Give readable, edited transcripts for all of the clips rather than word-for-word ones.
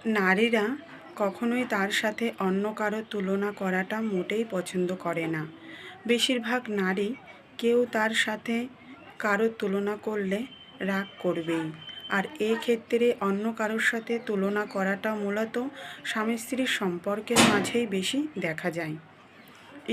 নারীরা কখনোই তার সাথে অন্য কারো তুলনা করাটা মোটেই পছন্দ করে না। বেশিরভাগ নারী কেউ তার সাথে কারো তুলনা করলে রাগ করবেই। আর ক্ষেত্রে অন্য কারোর সাথে তুলনা করাটা মূলত স্বামী স্ত্রীর সম্পর্কের মাঝেই বেশি দেখা যায়।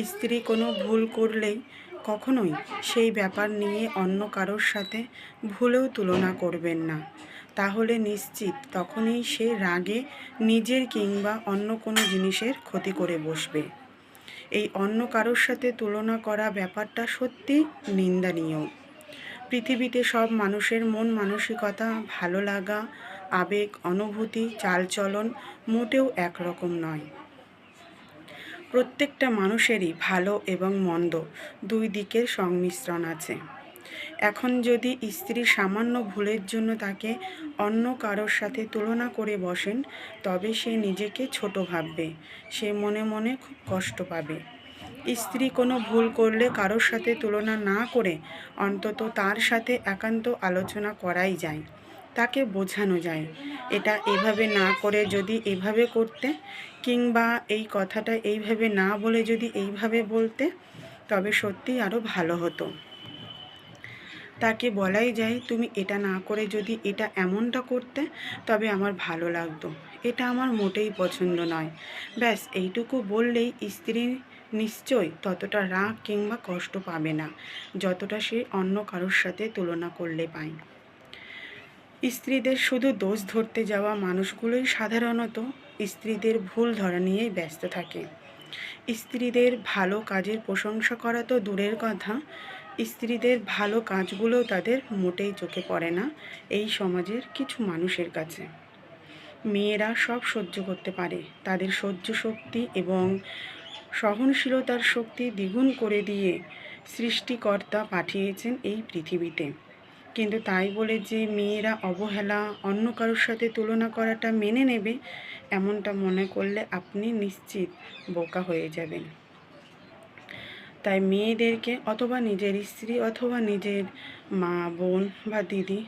স্ত্রী কোনো ভুল করলেই কখনোই সেই ব্যাপার নিয়ে অন্য কারোর সাথে ভুলেও তুলনা করবেন না। তাহলে নিশ্চিত তখনই সে রাগে নিজের কিংবা অন্য কোনো জিনিসের ক্ষতি করে বসবে। এই অন্য কারোর সাথে তুলনা করা ব্যাপারটা সত্যি নিন্দনীয়। পৃথিবীতে সব মানুষের মন মানসিকতা, ভালো লাগা, আবেগ, অনুভূতি, চালচলন মোটেও একরকম নয়। প্রত্যেকটা মানুষেরই ভালো এবং মন্দ দুই দিকের সংমিশ্রণ আছে। এখন যদি স্ত্রী সামান্য ভুলের জন্য তাকে অন্য কারোর সাথে তুলনা করে বসেন, তবে সে নিজেকে ছোট ভাববে, সে মনে মনে খুব কষ্ট পাবে। স্ত্রী কোনো ভুল করলে কারোর সাথে তুলনা না করে অন্তত তার সাথে একান্ত আলোচনা করাই যায়। তাকে বোঝানো যায়, এটা এভাবে না করে যদি এভাবে করতে, কিংবা এই কথাটা এইভাবে না বলে যদি এইভাবে বলতে, তবে সত্যিই আরও ভালো হতো। তাকে বলাই যায়, তুমি এটা না করে যদি এটা এমনটা করতে, তবে আমার ভালো লাগতো, এটা আমার মোটেই পছন্দ নয়। ব্যাস এইটুকু বললেই স্ত্রী নিশ্চয়ই ততটা রাগ কিংবা কষ্ট পাবে না, যতটা সে অন্য কারোর সাথে তুলনা করলে পায়। স্ত্রীদের শুধু দোষ ধরতে যাওয়া মানুষগুলোই সাধারণত স্ত্রীদের ভুল ধরা নিয়েই ব্যস্ত থাকে। স্ত্রীদের ভালো কাজের প্রশংসা করা তো দূরের কথা, স্ত্রীদের ভালো কাজগুলোও তাদের মোটেই চোখে পড়ে না এই সমাজের কিছু মানুষের কাছে। মেয়েরা সব সহ্য করতে পারে, তাদের সহ্য শক্তি এবং সহনশীলতার শক্তি দ্বিগুণ করে দিয়ে সৃষ্টিকর্তা পাঠিয়েছেন এই পৃথিবীতে। কিন্তু তাই বলে যে মেয়েরা অবহেলা, অন্য কারোর সাথে তুলনা করাটা মেনে নেবে, এমনটা মনে করলে আপনি নিশ্চিত বোকা হয়ে যাবেন। তাই মেয়েদেরকে অথবা নিজের স্ত্রী অথবা নিজের মা, বোন বা দিদি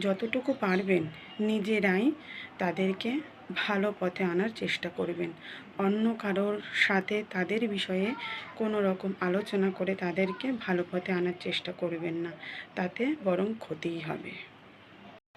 যতটুকু পারবেন নিজেরাই তাদেরকে ভালো পথে আনার চেষ্টা করবেন। অন্য কারোর সাথে তাদের বিষয়ে কোনো রকম আলোচনা করে তাদেরকে ভালো পথে আনার চেষ্টা করবেন না, তাতে বরং ক্ষতিই হবে।